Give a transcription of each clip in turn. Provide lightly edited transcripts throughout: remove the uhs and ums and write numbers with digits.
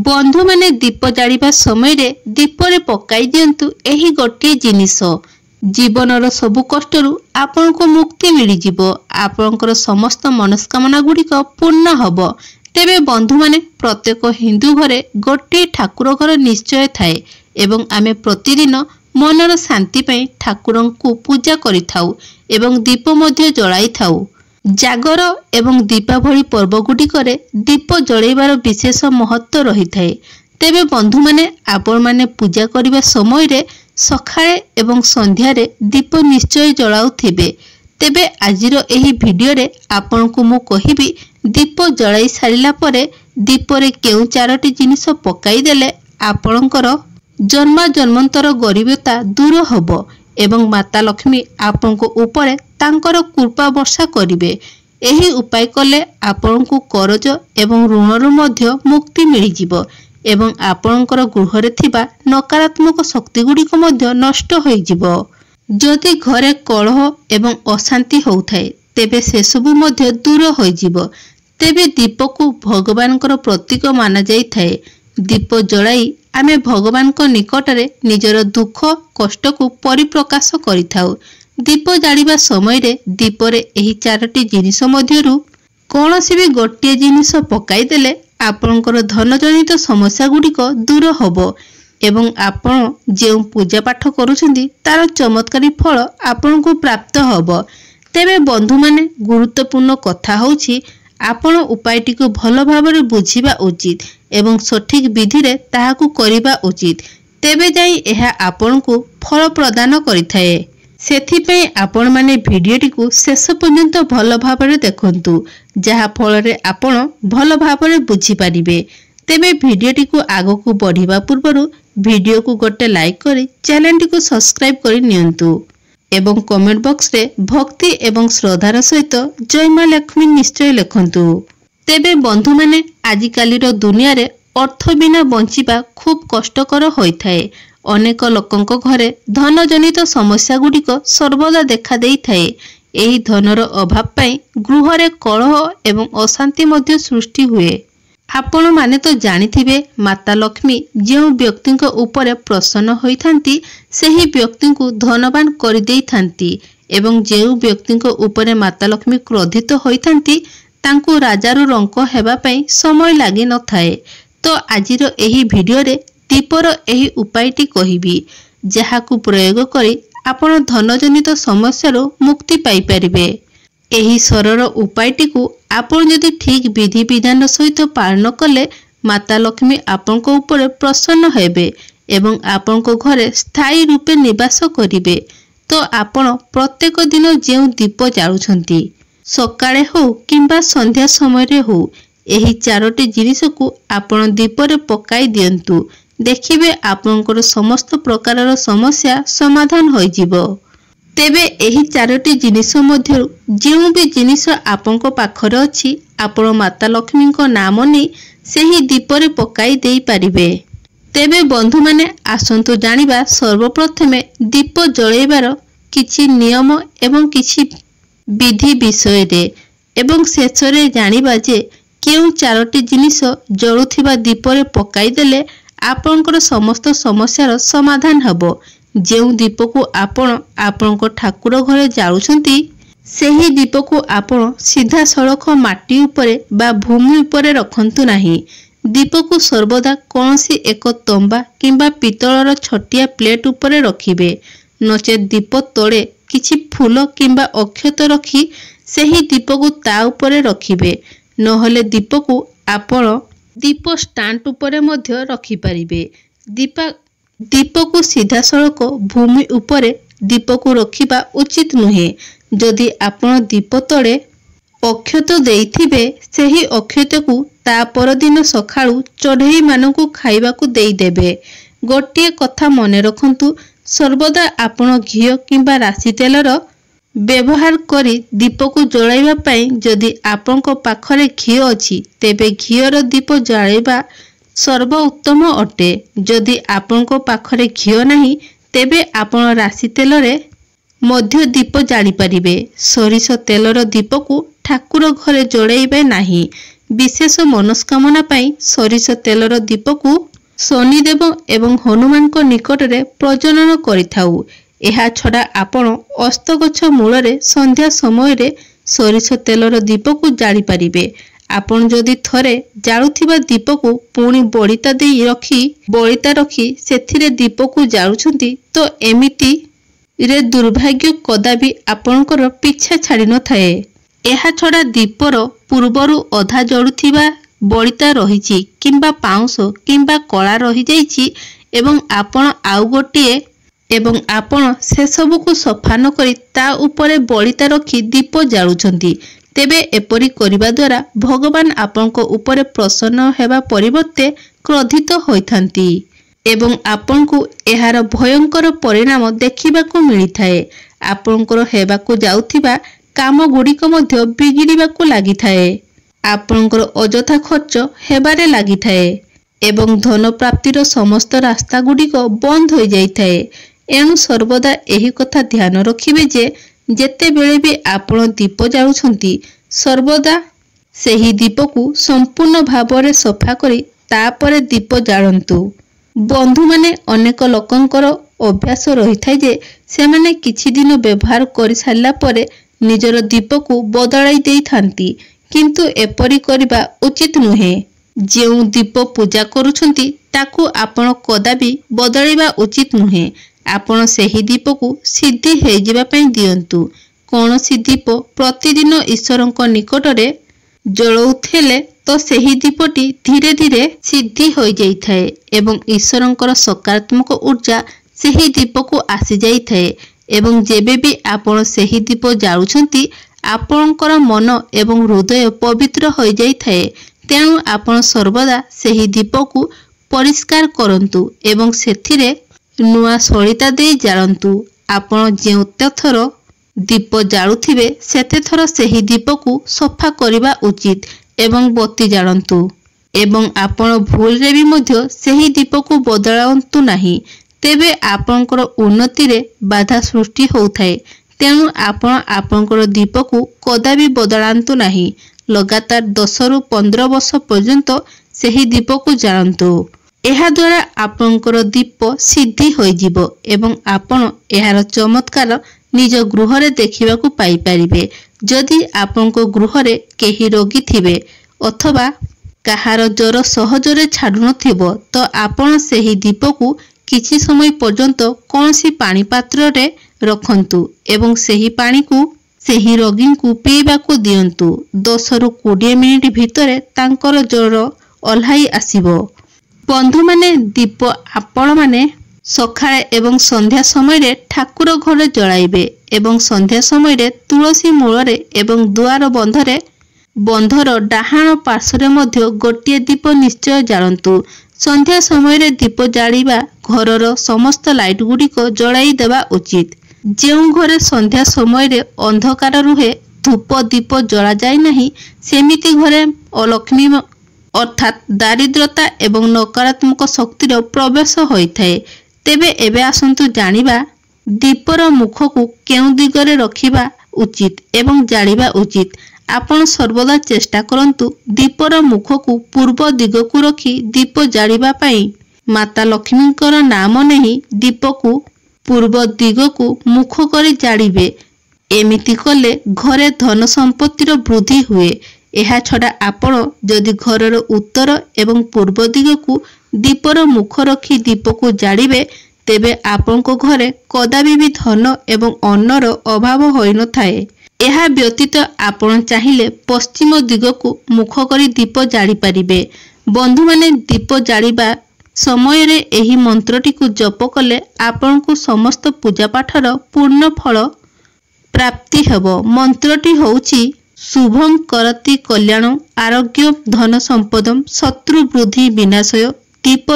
बंधु माने दीप जालिबा समय रे दीप रे पकाई दियंतु एही गोटे जिनिस जीवनर सबु कष्टरू आपण को मुक्ति मिली जिवो। आपणकर समस्त मनस्कामना गुड़िक पूर्ण हब। तेबे बंधु माने प्रत्येक हिंदू घरे गोटे ठाकुर घर निश्चय थाए एवं आमे प्रतिदिन मनर शांति पई ठाकुरंकु पूजा करिथाउ एवं दीप मध्य जलाई थाउ। जागर एवं दीपावली पर्व गुड़िकरे दीप जलैबार विशेष महत्व रही थाए। तेबे बंधु माने आपण माने पूजा करिबा समय रे सखाळे एवं संध्या रे दीप निश्चय जलाउथिबे। तेबे आजिर एही वीडियो रे आपण को मु कहिबी दीप जलाई सारिला परे दीप रे केउ चारोटी जिनिस पकाई देले आपणकर जन्म जन्मांतर गरीबता दूर हब एवं माता लक्ष्मी आपण को ऊपर तांकर कृपा वर्षा करिवे। एही उपाय कले आपण को करज एवं ऋणरू मध्य मुक्ति मिली जिवो एवं आपणकर गृह रे थिबा नकारात्मक शक्ति गुड़िक मध्य नष्ट होई जिवो। जदि घरे कलह एवं अशांति होउथाए तेबे से सबु मध्य दूर होई जिवो। तेबे दीप को भगवान प्रतीक माना जाई थाए। दीप जलाई आमे भगवान को निकटरे निजर दुख कष्ट को परिप्रकाश करिथाउ। दीप जालिबा समय रे दीप रे एही चारोटी जिनिस मध्यरु कोनोसी भी गोटे जिनिस पकाई देले आपणकर धन जनित समस्या गुड़िक दूर हब एवं आपण जे पूजा पाठ करुछंदी तार चमत्कारी फल आपण को प्राप्त हब। तेबे बंधु माने गुरुत्वपूर्ण कथा होछि आपण उपायटी को भल भाबरे बुझिबा उचित एवं सठिक विधि रे ताहाकु करिबा उचित। तेबे जाई एहा आपण को फल प्रदान करिथाए। सेथिपई आपण माने भिडियोटी को शेष पर्यंत भल भाबरे देखंतु जहा फल रे आपण भल भाबरे बुझी पारिबे। तेबे भिडियोटी को आगो को बढ़िबा पूर्वरु भिडियो को गोटे लाइक करी चैनल को सब्सक्राइब करी नियंतु एवं कमेंट बॉक्स रे भक्ति एवं श्रद्धार सहित जय मां लक्ष्मी निश्चय लिखंतु। तेबे बंधु माने आजिकालीर दुनिया रे अर्थ बिना बंचिबा खूब कष्टकर होइथाए। अनेक लोकंक घरे धन जनित समस्या गुड़िक सर्वदा देखा देई थाए। एही धनर अभाव पाई गृह रे कलह एवं अशांति मध्य सृष्टि हुए। आपण माने तो जानिथिबे माता लक्ष्मी जो व्यक्ति ऊपर प्रसन्न होइथांती सेही व्यक्ति को धनवान करि देई थांती एवं जो व्यक्ति ऊपर माता लक्ष्मी क्रोधित होइथांती तांको राजारू रंक हेबा पई समय लागि न थाए। तो आजिर एही वीडियो रे दीपर एही उपायटी कहिबी जहाकू प्रयोग करी आपण धन जनित समस्या मुक्ति पाई परिबे। एही सरल उपायटी को आपण जदि ठीक विधि विधान सहित पालन कले माता लक्ष्मी आपण को ऊपर प्रसन्न हेबे एवं आपण को घरे स्थायी रूपे निवास करिवे। तो आपण प्रत्येक दिन जेउ दीप जाळुछंती सकाळे हो किंबा संध्या समय रे हो एही चारोटी जिनिस को आपण दीप रे पकाई दियंतु। देखिबे आपनकर समस्त प्रकारर समस्या समाधान होई जिवो। तेबे एही चारोटी जिनिस मध्यरु जेउ भी जिनिस आपनक पाखरे अछि आपण माता लक्ष्मी को नाम नै सेही दीप रे पकाई देई परिबे। तेबे बंधु माने आसंतु जानिबा सर्वप्रथमे दीप जळैबार किछि नियम एवं किछि विधि विषय रे एवं शेषरे जानिबा जे केउ चारोटी जिनिस जळुथिबा दीप रे पकाई देले आपनकर समस्त समस्यार समाधान हबो। जेउ दीप को आपण ठाकुर घरे जाळुछंती सेही दीप को आपण सीधा सड़क माटी उपरे बा भूमि उपरे रखंतु नाही। दीप को सर्वदा कोनसी एक तंबा किंबा पितलर छटिया प्लेट उपरे रखिबे। नचे दीप तळे किछि फूल किंबा अक्षत रखी सेही दीप को ता उपरे रखिबे। नहले दीप को आपण दीप स्टैंड उपरे मध्य रखि परिबे। दीप को सीधा सड़क भूमि उपरे दीप को रखिबा उचित नुहे। जदि आपण दीप तळे अक्षत देइथिबे सेही अक्षत को ता परदिन सखाळु चढ़ेई मानकु खाइबाकू देई देबे। गोटिए कथा मने रखंतु सर्वदा आपण घियो किंबा राशि तेलर व्यवहार करी दीप को जळाइबा पई जदि आपनक पाखरे घियो अछि तेबे घियोर दीप जळाइबा सर्व उत्तम अटे। जदि आपनक पाखरे घियो नाही तेबे आपण राशि तेलरे मध्य दीप जाली परिबे। सरिष तेलर दीप को ठाकुर घरे जळाइबे नाही। विशेष मनस्कामना पाई सरिष तेलर दीपकु शनिदेव एवं हनुमान निकट में प्रजनन करिथाउ। एहा छड़ा आपण अस्तगछ मूल संध्या समय सरिष तेलर दीपकु जाली पारिबे। आपण जदि थरे जालुथिबा दीपकु पुणी बलिता रखी सेथिरे दीपकु जालुछंती तो एमिति रे दुर्भाग्य कदापि आपणकर पिछा छाड़ी न थाए। एहा छड़ा दीपर पूर्वरु अधा जलुथिबा बलिता रहिछि किंबा पाउंस किंबा कला रहि जाइछि एवं आपण आउ गोटिए एवं आपण से सबको सफा न करी ता उपरे बलिता रखी दीप जालुछंती तेबे एपरि करिबा द्वारा भगवान आपनको उपरे प्रसन्न हेबा परिवर्ते क्रोधित होइथांती एवं आपनको एहार भयंकर परिणाम देखिबाकू मिलिथाए। आपनकर हेबाकू जाउथिबा काम गुड़िक मध्य बिगिड़िबाकू लागिथाए। आपनकर अजथा खर्च हेबारे लागिथाए एवं धन प्राप्तिर समस्त रास्ता गुड़िक बंद हो जाइथाए। एणु सर्वदा एही कथा ध्यान रखिबे जे जेते बेले भी आपण दीप जालुछंती सर्वदा सेही दीपकू संपूर्ण भावरे सफा करी तापरे दीप जालंतु। बंधु माने अनेक लोकंकर अभ्यास रही थाए जे सेमाने किछि दिन व्यवहार कर सारला परे निजर दीपकू बदलाई देई थांती किंतु एपरि करिबा उचित नुहे। जेउ दीप पूजा करूछंती ताकू आपण कदापि बदलाइबा उचित नुहे। आपण सेही दीपकू सिद्धि हे जिबा पई दियंतु। कौनसी दीप प्रतिदिन ईश्वरंक निकटरे जलौथेले तो सेही दीपटी धीरे धीरे सिद्धि हो जाइथाए एवं ईश्वरंकर सकारात्मक ऊर्जा सेही दीपकू आसी जाइथाए एवं जेबे भी आपण सेही दीप जालुछंती आपणकर मन एवं हृदय पवित्र हो जाइथाए। तेणु आपण सर्वदा सेही दीपकू परिष्कार करंतु एवं सेथिरे नुआ सलिता दे जालंतु। आपण जेउते थर दीप जालुथिबे सेते थर सेही दीपकू सफा करिबा उचित एवं बत्ती जालंतु एवं आपण भूल रे भी मध्य सेही दीपकू बदलांतु नाही तेबे आपणकर उन्नति रे बाधा सृष्टि होउथाए। तेणु आपण आपणकर दीपकू कदापि बदलांतु नाही। लगातार 10 रु 15 वर्ष पर्यंत सेही दीपकू जालंतु। एहा द्वारा आपणकर दीप सिद्धि होई जिवो एवं आपण एहार चमत्कार निज गृह रे देखिबाकू पाई परिबे। जदि आपणको गृह रे केही रोगी थिबे अथवा काहार जर सहजरे छाडु नथिबो तो आपण सेही दीपकू किछि समय पर्यंत कोनसी पानी पात्र रे रखंतु एवं सेही पानी को सेही रोगी को पीबाकू दियंतु। 10 रु 20 मिनिट भितरे तांकर जर ओल्हाई आसीबो। बंधु माने दीप आपण माने सकाळे एवं संध्या समय रे ठाकुर घर जलाइबे एवं संध्या समय रे तुलसी मूल रे एवं दुआर बंधर डाहाण पार्श्व मध्य गोटे दीप निश्चय जालंतु। संध्या समय रे दीप जालिबा घरर समस्त लाइट गुड़िक जलाई देवा उचित। जेउ घरे संध्या समय रे अंधकार रुहे धूप दीप जला जाय नहीं सेमिति घरे अलक्ष्मी अर्थात दारिद्रता एवं नकारात्मक शक्तिर प्रवेश होइथाए। तेबे एबे आसंतु जानिबा दीपर मुख को केउ दिगरे रखिबा उचित एवं जालिबा उचित। आपण सर्वदा चेष्टा करंतु दीपर मुख को पूर्व दिग को रखी दीप जालिबा पाई माता लक्ष्मीकर नाम नहीं दीप को पूर्व दिग को मुख करी जालिबे। एमिति कले घरे धन संपत्तिर वृद्धि हुए। एहा छड़ा आपण जदि घरर उत्तर एवं पूर्व दिग को दीपर मुख रखी दीप को जालिबे तेबे आपण को घरे कदापि भी धन एवं अन्नर अभाव होई न थाए। एहा व्यतीत आपण चाहिए पश्चिम दिग को मुख करी दीप जाली पारिबे। बंधु माने दीप जालिबा समय रे एही मंत्रटी को जप कले आपण को समस्त पूजा पाठर पूर्ण फल प्राप्ति हेबो। मंत्रटी होउची शुभं करति कल्याणं आरोग्य धन संपदम शत्रु वृद्धि विनाशय दीप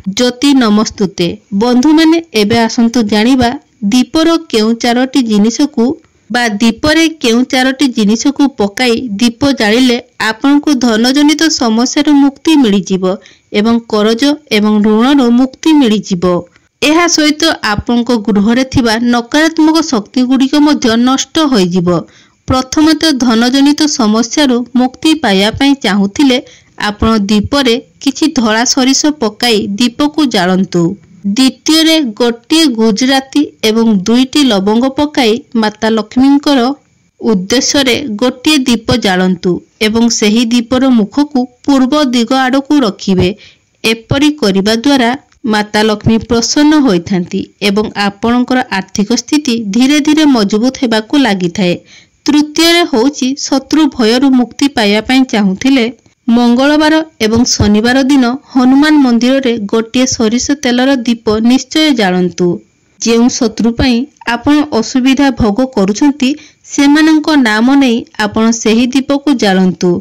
ज्योति नमस्तुते। बंधु माने एबे आसंतु जानिबा दीपर केउ चारोटी जिनिस को बा दीपरे केउ चारोटी जिनिस को पकाई दीप जालिले आपण को धन जनित समस्या मुक्ति मिली जिवो एवं करज एवं ऋण मुक्ति मिली जिवो। एहा सहित आपण को गृह रे थिबा नकारात्मक शक्ति गुड़िक मध्य नष्ट होई जिवो। प्रथमतः धनजनित समस्यारू मुक्ति पाइबा पई चाहुथिले आपण दीपरे किछि धळा सरिष पकाई दीप को जाळंतु। द्वितीय रे गोटे गुजराती एवं 2टी लवंग पकाई माता लक्ष्मींकर उद्देश्य रे गोटे दीप जाळंतु एवं सही दीपर मुख को पूर्व दिग आड़कू रखिबे। एपरि करिबा द्वारा माता लक्ष्मी प्रसन्न होइथांती एवं आपणकर आर्थिक स्थिति धीरे धीरे मजबूत हेबाकू लागिथाए। तृतीय रे होउची शत्रु भयरू मुक्ति पाइबा पई चाहुथिले मंगलवार एवं शनिवार दिन हनुमान मंदिर रे गोटे सरिष तेलर दीप निश्चय जाळंतु। जेउ शत्रु पई आपण असुविधा भोग करूछंती सेमानंको नाम नै आपण सही दीप को जाळंतु।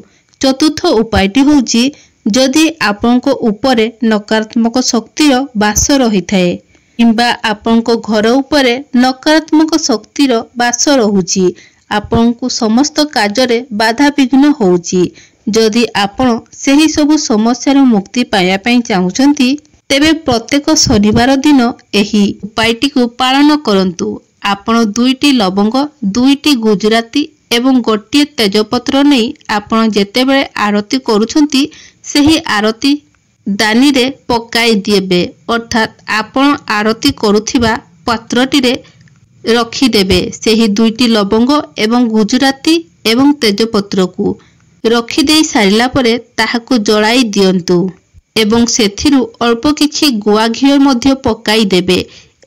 चतुर्थ उपायटी होउची जदि आपनको उपरे नकारात्मक शक्तिर बास रहिथाए किंबा आपनको घर उपरे नकारात्मक शक्तिर बास रहुची आपनको समस्त कार्य बाधा विघ्न होउची। जदि आपण सही सबु समस्या मुक्ति पाइबा पई चाहुचंती तेबे प्रत्येक शनिवार दिन एही उपायटी को पालन करंतु। आपण 2टी लवंग 2टी गुजराती एवं गोटे तेजपत्र नहीं आपण जेतेबेले आरती करूछंती सही आरती दानी रे पकाई दिएबे अर्थात आपण आरती करुथिबा पात्रटी रे रखिदेबे। सही 2टी लवंग एवं गुजराती एवं तेजपत्र को रखिदेई सारिला परे ताहाको जळाई दियंतु एवं सेथिरु अल्प किछि गुआ घिओ मध्य पकाई देबे।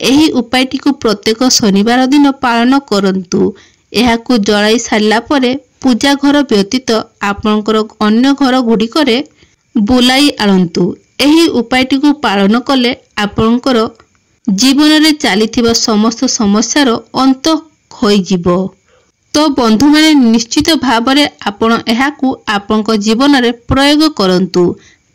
एही उपायटी को प्रत्येक शनिवार दिन पालन करंतु। एहाकु जळाई सारिला परे पूजा घर व्यतीत आपणकर अन्य घर गुड़िकरे बुलाई आनंतु। एही उपायटी को पालन कले आपणकर जीवन रे चलीथिबा समस्त समस्यार अंत होइजिबो। तो बंधु माने निश्चित भावरे आपण एहाकु आपणक जीवन रे प्रयोग करंतु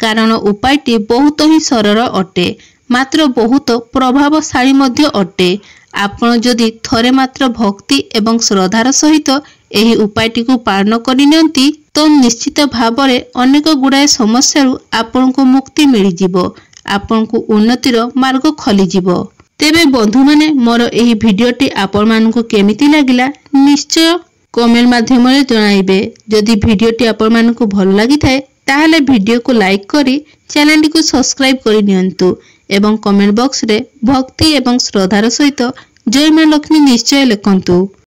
कारण उपायटी बहुत ही सरल अटे मात्र बहुत प्रभावशाली मध्य अटे। आपण जदि थरे मात्र भक्ति एवं श्रद्धार सहित एही उपायटी को पालन करिनियंती तो निश्चित भावरे अनेक गुड़ाए समस्यारू आपनको मुक्ति मिली जिवो आपनको उन्नतिर मार्ग खोली जिवो। तेबे बंधु माने मोर एही भिडियोटी आपण मानकु केमिति लागिला निश्चय कमेंट माध्यम रे जणाइबे। जदि भिडियोटी आपण मानकु भल लागि थाए ताहले भिडियो को लाइक करी चैनल को सब्सक्राइब करि नियंतु एवं कमेंट बॉक्स रे भक्ति एवं श्रद्धार सहित जय मां लक्ष्मी निश्चय लिखंतु।